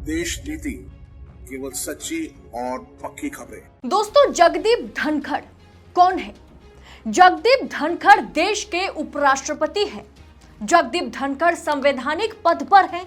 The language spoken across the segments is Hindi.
देश नीति, केवल सच्ची और पक्की खबरें। दोस्तों, जगदीप धनखड़ कौन है? जगदीप धनखड़ देश के उपराष्ट्रपति हैं। जगदीप धनखड़ संवैधानिक पद पर हैं,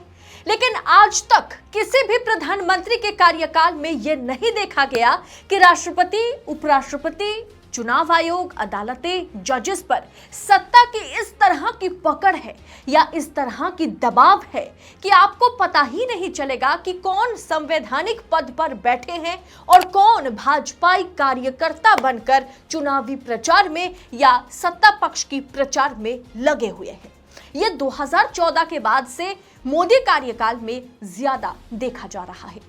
लेकिन आज तक किसी भी प्रधानमंत्री के कार्यकाल में यह नहीं देखा गया कि राष्ट्रपति, उपराष्ट्रपति, चुनाव आयोग, अदालतें, जजेस पर सत्ता की इस तरह की पकड़ है या इस तरह की दबाव है कि आपको पता ही नहीं चलेगा कि कौन संवैधानिक पद पर बैठे हैं और कौन भाजपाई कार्यकर्ता बनकर चुनावी प्रचार में या सत्ता पक्ष की प्रचार में लगे हुए हैं। यह 2014 के बाद से मोदी कार्यकाल में ज्यादा देखा जा रहा है।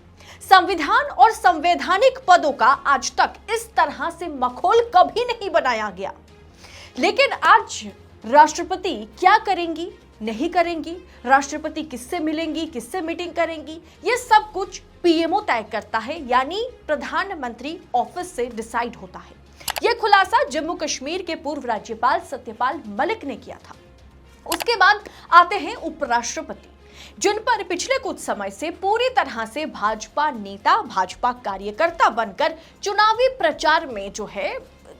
संविधान और संवैधानिक पदों का आज तक इस तरह से मखौल कभी नहीं बनाया गया। लेकिन आज राष्ट्रपति क्या करेंगी, नहीं करेंगी, राष्ट्रपति किससे मिलेंगी, किससे मीटिंग करेंगी, ये सब कुछ पीएमओ तय करता है, यानी प्रधानमंत्री ऑफिस से डिसाइड होता है। यह खुलासा जम्मू कश्मीर के पूर्व राज्यपाल सत्यपाल मलिक ने किया था। उसके बाद आते हैं उपराष्ट्रपति, जिन पर पिछले कुछ समय से पूरी तरह से भाजपा नेता, भाजपा कार्यकर्ता बनकर चुनावी प्रचार में जो है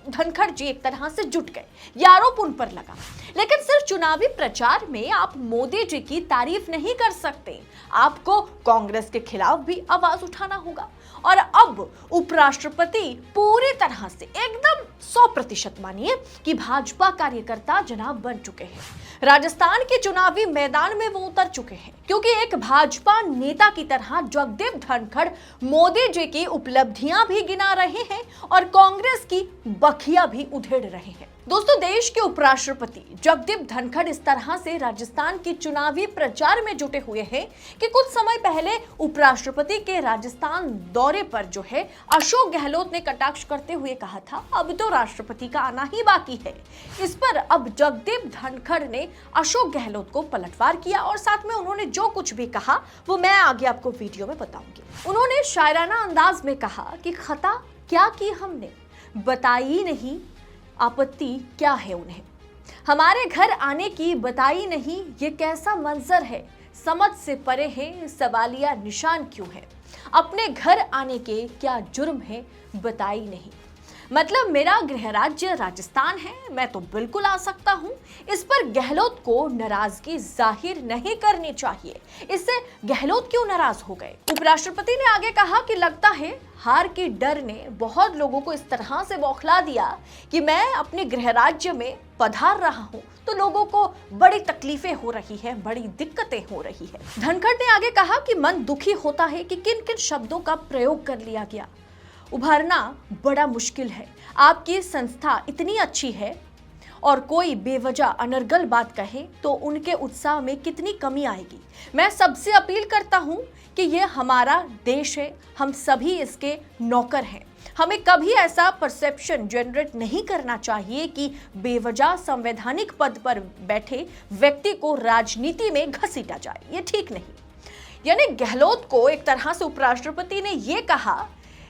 धनखड़ जी एक तरह से जुट गए। यह आरोप उन पर लगा। लेकिन सिर्फ चुनावी प्रचार में आप मोदी जी की तारीफ नहीं कर सकते, आपको कांग्रेस के खिलाफ भी आवाज उठाना होगा। और अब उपराष्ट्रपति पूरी तरह से एकदम 100% मानिए कि भाजपा कार्यकर्ता जनाब बन चुके हैं। राजस्थान के चुनावी मैदान में वो उतर चुके हैं, क्योंकि एक भाजपा नेता की तरह जगदीप धनखड़ मोदी जी की उपलब्धियां भी गिना रहे हैं और कांग्रेस की बखिया भी उधेड़ रहे हैं। दोस्तों, देश के उपराष्ट्रपति जगदीप धनखड़ इस तरह से राजस्थान की चुनावी प्रचार में जुटे हुए हैं कि कुछ समय पहले उपराष्ट्रपति के राजस्थान दौरे पर जो है अशोक गहलोत ने कटाक्ष करते हुए कहा था, अब तो राष्ट्रपति का आना ही बाकी है। इस पर अब जगदीप धनखड़ ने अशोक गहलोत को पलटवार किया और साथ में उन्होंने जो कुछ भी कहा वो मैं आगे आपको वीडियो में बताऊंगी। उन्होंने शायराना अंदाज में कहा कि खता क्या की हमने, बताई नहीं आपत्ति क्या है उन्हें, हमारे घर आने की बताई नहीं, ये कैसा मंजर है, समझ से परे है, सवालिया निशान क्यों है, अपने घर आने के क्या जुर्म है, बताई नहीं। मतलब मेरा गृह राज्य राजस्थान है, मैं तो बिल्कुल आ सकता हूं। इस पर गहलोत को नाराजगी जाहिर नहीं करनी चाहिए। इससे गहलोत क्यों नाराज हो गए? उपराष्ट्रपति ने आगे कहा कि लगता है हार की डर ने बहुत लोगों को इस तरह से बौखला दिया कि मैं अपने गृह राज्य में पधार रहा हूं तो लोगों को बड़ी तकलीफें हो रही है, बड़ी दिक्कतें हो रही है। धनखड़ ने आगे कहा कि मन दुखी होता है कि किन किन शब्दों का प्रयोग कर लिया गया, उभारना बड़ा मुश्किल है। आपकी संस्था इतनी अच्छी है और कोई बेवजह अनर्गल बात कहे तो उनके उत्साह में कितनी कमी आएगी। मैं सबसे अपील करता हूं कि यह हमारा देश है, हम सभी इसके नौकर हैं। हमें कभी ऐसा परसेप्शन जनरेट नहीं करना चाहिए कि बेवजह संवैधानिक पद पर बैठे व्यक्ति को राजनीति में घसीटा जाए, ये ठीक नहीं। यानी गहलोत को एक तरह से उपराष्ट्रपति ने यह कहा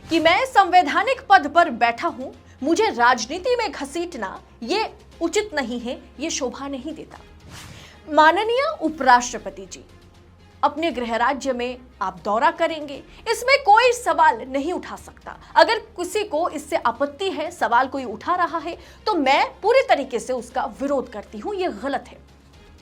कि मैं संवैधानिक पद पर बैठा हूं, मुझे राजनीति में घसीटना ये उचित नहीं है, ये शोभा नहीं देता। माननीय उपराष्ट्रपति जी, अपने गृह राज्य में आप दौरा करेंगे, इसमें कोई सवाल नहीं उठा सकता। अगर किसी को इससे आपत्ति है, सवाल कोई उठा रहा है, तो मैं पूरी तरीके से उसका विरोध करती हूं, यह गलत है।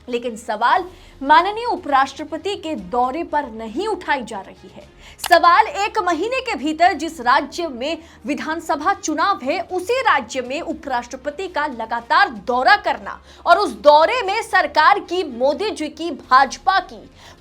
लेकिन सवाल माननीय उपराष्ट्रपति के दौरे पर नहीं उठाई जा रही है। सवाल 1 महीने के भीतर जिस राज्य में विधानसभा चुनाव है, उसी राज्य में उपराष्ट्रपति का लगातार दौरा करना और उस दौरे में सरकार की, मोदी जी की,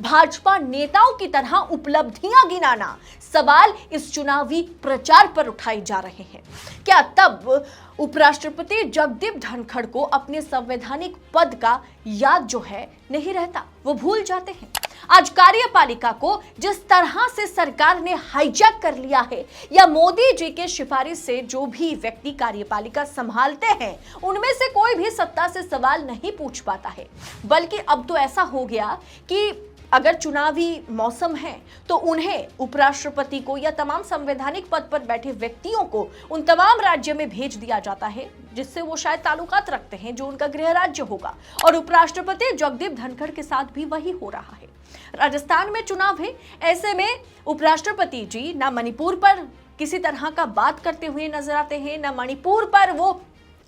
भाजपा नेताओं की तरह उपलब्धियां गिनाना, सवाल इस चुनावी प्रचार पर उठाए जा रहे हैं। क्या तब उपराष्ट्रपति जगदीप धनखड़ को अपने संवैधानिक पद का याद जो है नहीं रहता, वो भूल जाते हैं? आज कार्यपालिका को जिस तरह से सरकार ने हाईजैक कर लिया है, या मोदी जी के सिफारिश से जो भी व्यक्ति कार्यपालिका संभालते हैं उनमें से कोई भी सत्ता से सवाल नहीं पूछ पाता है। बल्कि अब तो ऐसा हो गया कि अगर चुनावी मौसम है तो उन्हें, उपराष्ट्रपति को या तमाम संवैधानिक पद पर बैठे व्यक्तियों को उन तमाम राज्य में भेज दिया जाता है जिससे वो शायद ताल्लुकात रखते हैं, जो उनका गृह राज्य होगा। और उपराष्ट्रपति जगदीप धनखड़ के साथ भी वही हो रहा है। राजस्थान में चुनाव है, ऐसे में उपराष्ट्रपति जी ना मणिपुर पर किसी तरह का बात करते हुए नजर आते हैं, ना मणिपुर पर वो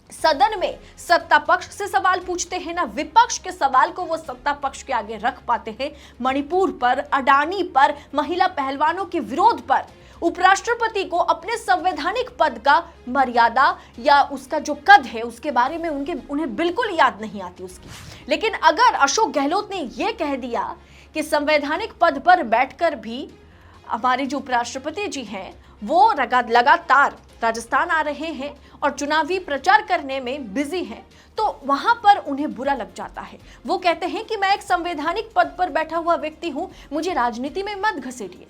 सदन में सत्ता पक्ष से सवाल पूछते हैं, ना विपक्ष के सवाल को वो सत्ता पक्ष के आगे रख पाते हैं। मणिपुर पर, अडानी पर, महिला पहलवानों के विरोध पर उपराष्ट्रपति को अपने संवैधानिक पद का मर्यादा या उसका जो कद है उसके बारे में उन्हें बिल्कुल याद नहीं आती उसकी। लेकिन अगर अशोक गहलोत ने यह कह दिया कि संवैधानिक पद पर बैठकर भी हमारे जो उपराष्ट्रपति जी हैं वो लगातार राजस्थान आ रहे हैं और चुनावी प्रचार करने में बिजी हैं, तो वहां पर उन्हें बुरा लग जाता है। वो कहते हैं कि मैं एक संवैधानिक पद पर बैठा हुआ व्यक्ति हूं, मुझे राजनीति में मत घसीटिए।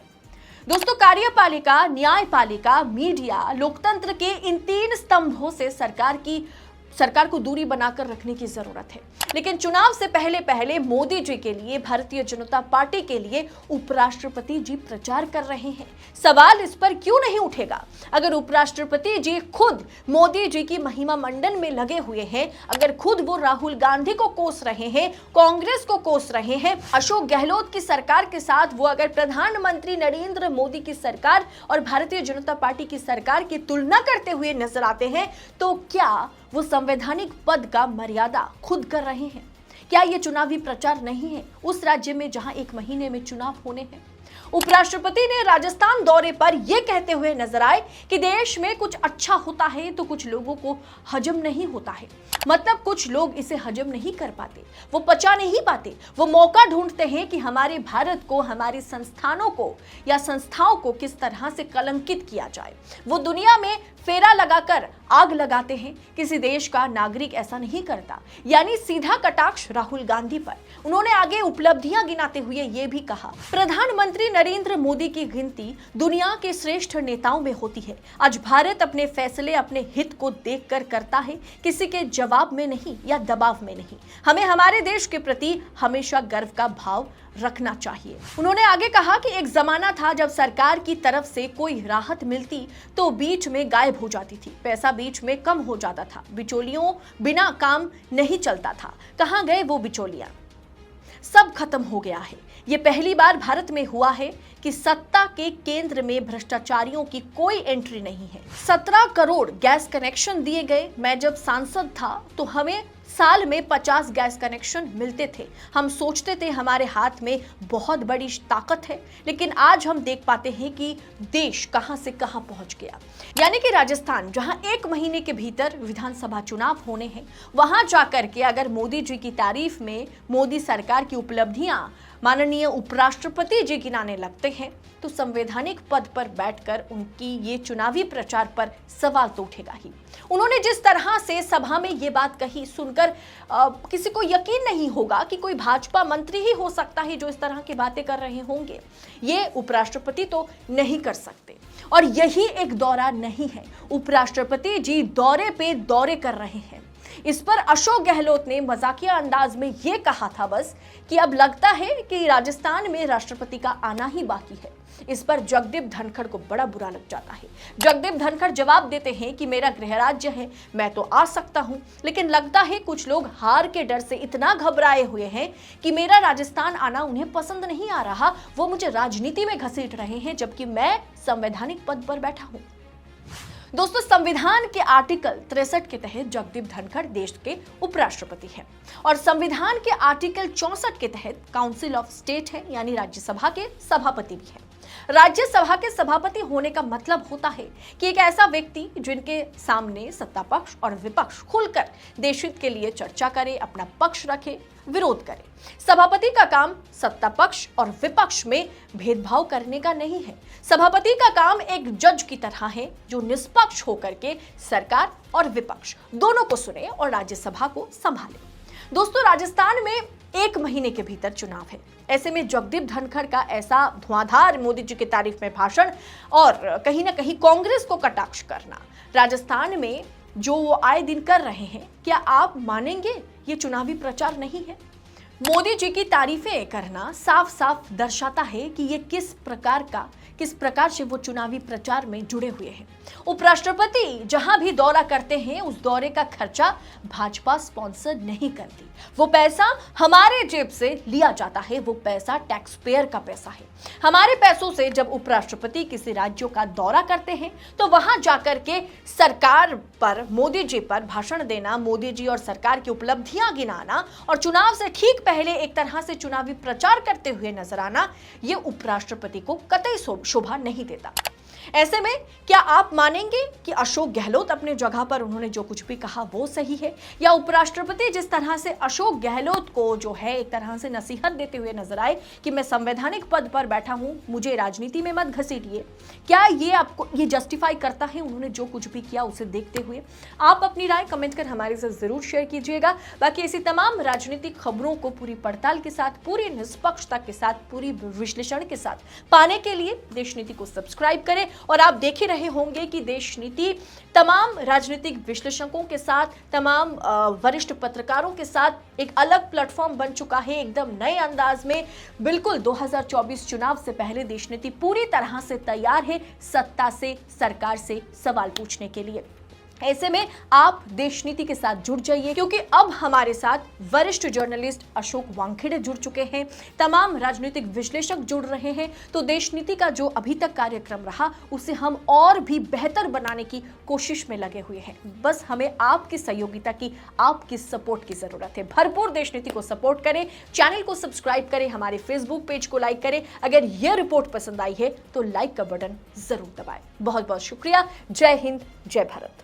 दोस्तों, कार्यपालिका, न्यायपालिका, मीडिया, लोकतंत्र के इन 3 स्तंभों से सरकार को दूरी बनाकर रखने की जरूरत है। लेकिन चुनाव से पहले मोदी जी के लिए, भारतीय जनता पार्टी के लिए उपराष्ट्रपति जी प्रचार कर रहे हैं। सवाल इस पर क्यों नहीं उठेगा? अगर उपराष्ट्रपति जी खुद मोदी जी की महिमा मंडन में लगे हुए हैं, अगर खुद वो राहुल गांधी को कोस रहे हैं, कांग्रेस को कोस रहे हैं, अशोक गहलोत की सरकार के साथ वो अगर प्रधानमंत्री नरेंद्र मोदी की सरकार और भारतीय जनता पार्टी की सरकार की तुलना करते हुए नजर आते हैं, तो क्या वो संवैधानिक पद का मर्यादा खुद कर रहे हैं? क्या ये चुनावी प्रचार नहीं है उस राज्य में जहां 1 महीने में चुनाव होने हैं? उपराष्ट्रपति ने राजस्थान दौरे पर यह कहते हुए नजर आए कि देश में कुछ अच्छा होता है तो कुछ लोगों को हजम नहीं होता है। मतलब कुछ लोग इसे हजम नहीं कर पाते, वो पचा नहीं पाते, वो मौका ढूंढते हैं कि हमारे भारत को, हमारी संस्थानों को या संस्थाओं को किस तरह से कलंकित किया जाए। वो दुनिया में फेरा लगाकर आग लगाते हैं। किसी देश का नागरिक ऐसा नहीं करता। यानी सीधा कटाक्ष राहुल गांधी पर। उन्होंने आगे उपलब्धियां गिनाते हुए यह भी कहा, प्रधानमंत्री नरेंद्र मोदी की गिनती दुनिया के श्रेष्ठ नेताओं में होती है। आज भारत अपने फैसले अपने हित को देखकर करता है, किसी के जवाब में नहीं या दबाव में नहीं। हमें हमारे देश के प्रति हमेशा गर्व का भाव रखना चाहिए। उन्होंने आगे कहा कि एक जमाना था जब सरकार की तरफ से कोई राहत मिलती तो बीच में गायब हो जाती थी, पैसा बीच में कम हो जाता था, बिचौलियों बिना काम नहीं चलता था। कहां गए वो बिचौलियां? सब खत्म हो गया है। ये पहली बार भारत में हुआ है कि सत्ता के केंद्र में भ्रष्टाचारियों की कोई एंट्री नहीं है। 17 करोड़ गैस कनेक्शन दिए गए। मैं जब सांसद था तो हमें साल में 50 गैस कनेक्शन मिलते थे। हम सोचते थे हमारे हाथ में बहुत बड़ी ताकत है, लेकिन आज हम देख पाते हैं कि देश कहां से कहां पहुंच गया। यानी कि राजस्थान, जहां 1 महीने के भीतर विधानसभा चुनाव होने हैं, वहां जाकर के अगर मोदी जी की तारीफ में मोदी सरकार की उपलब्धियां माननीय उपराष्ट्रपति जी गिनाने लगते हैं, तो संवैधानिक पद पर बैठकर उनकी ये चुनावी प्रचार पर सवाल तो उठेगा ही। उन्होंने जिस तरह से सभा में ये बात कही, सुनकर किसी को यकीन नहीं होगा कि कोई भाजपा मंत्री ही हो सकता है जो इस तरह की बातें कर रहे होंगे। ये उपराष्ट्रपति तो नहीं कर सकते। और यही एक दौरा नहीं है, उपराष्ट्रपति जी दौरे पे दौरे कर रहे हैं। इस पर अशोक गहलोत ने मजाकिया अंदाज में यह कहा था बस कि अब लगता है कि राजस्थान में राष्ट्रपति का आना ही बाकी है। इस पर जगदीप धनखड़ को बड़ा बुरा लग जाता है। जगदीप धनखड़ जवाब देते हैं कि मेरा गृह राज्य है, मैं तो आ सकता हूं, लेकिन लगता है कुछ लोग हार के डर से इतना घबराए हुए हैं कि मेरा राजस्थान आना उन्हें पसंद नहीं आ रहा। वो मुझे राजनीति में घसीट रहे हैं जबकि मैं संवैधानिक पद पर बैठा हूं। दोस्तों, संविधान के आर्टिकल 63 के तहत जगदीप धनखड़ देश के उपराष्ट्रपति हैं और संविधान के आर्टिकल 64 के तहत काउंसिल ऑफ स्टेट है, यानी राज्यसभा के सभापति भी हैं। राज्यसभा के सभापति होने का मतलब होता है कि एक ऐसा व्यक्ति जिनके सामने सत्ता पक्ष और विपक्ष खुलकर देश हित के लिए चर्चा करे, अपना पक्ष रखे, विरोध करे। सभापति का काम सत्ता पक्ष और विपक्ष में भेदभाव करने का नहीं है। सभापति का काम एक जज की तरह है जो निष्पक्ष होकर के सरकार और विपक्ष दोनों को सुने और राज्यसभा को संभाले। दोस्तों, राजस्थान में 1 महीने के भीतर चुनाव है। ऐसे में जगदीप धनखड़ का ऐसा धुआंधार मोदी जी की तारीफ में भाषण और कहीं ना कहीं कांग्रेस को कटाक्ष करना राजस्थान में जो वो आए दिन कर रहे हैं, क्या आप मानेंगे ये चुनावी प्रचार नहीं है? मोदी जी की तारीफें करना साफ साफ दर्शाता है कि ये किस प्रकार से वो चुनावी प्रचार में जुड़े हुए हैं। उपराष्ट्रपति जहां भी दौरा करते हैं उस दौरे का खर्चा भाजपा स्पॉन्सर नहीं करती। वो पैसा हमारे जेब से लिया जाता है, वो पैसा टैक्स पेयर का पैसा है। हमारे पैसों से जब उपराष्ट्रपति किसी राज्यों का दौरा करते हैं तो वहां जाकर के सरकार पर, मोदी जी पर भाषण देना, मोदी जी और सरकार की उपलब्धियां गिनाना और चुनाव से ठीक पहले एक तरह से चुनावी प्रचार करते हुए नजर आना, ये उपराष्ट्रपति को कतई शोभा नहीं देता। ऐसे में क्या आप मानेंगे कि अशोक गहलोत अपने जगह पर उन्होंने जो कुछ भी कहा वो सही है, या उपराष्ट्रपति जिस तरह से अशोक गहलोत को जो है एक तरह से नसीहत देते हुए नजर आए कि मैं संवैधानिक पद पर बैठा हूं, मुझे राजनीति में मत घसीटिए, क्या ये आपको ये जस्टिफाई करता है उन्होंने जो कुछ भी किया उसे देखते हुए? आप अपनी राय कमेंट कर हमारे साथ जरूर शेयर कीजिएगा। बाकी ऐसी तमाम राजनीतिक खबरों को पूरी पड़ताल के साथ, पूरी निष्पक्षता के साथ, पूरी विश्लेषण के साथ पाने के लिए देश नीति को सब्सक्राइब करें। और आप देख ही रहे होंगे कि देश नीति तमाम राजनीतिक विश्लेषकों के साथ, तमाम वरिष्ठ पत्रकारों के साथ एक अलग प्लेटफॉर्म बन चुका है, एकदम नए अंदाज में। बिल्कुल 2024 चुनाव से पहले देश नीति पूरी तरह से तैयार है सत्ता से, सरकार से सवाल पूछने के लिए। ऐसे में आप देश नीति के साथ जुड़ जाइए, क्योंकि अब हमारे साथ वरिष्ठ जर्नलिस्ट अशोक वानखेड़े जुड़ चुके हैं, तमाम राजनीतिक विश्लेषक जुड़ रहे हैं। तो देश नीति का जो अभी तक कार्यक्रम रहा उसे हम और भी बेहतर बनाने की कोशिश में लगे हुए हैं। बस हमें आपकी सहयोगिता की, आपकी सपोर्ट की जरूरत है। भरपूर देश नीति को सपोर्ट करें, चैनल को सब्सक्राइब करें, हमारे फेसबुक पेज को लाइक करें। अगर यह रिपोर्ट पसंद आई है तो लाइक का बटन जरूर दबाएं। बहुत बहुत शुक्रिया। जय हिंद, जय भारत।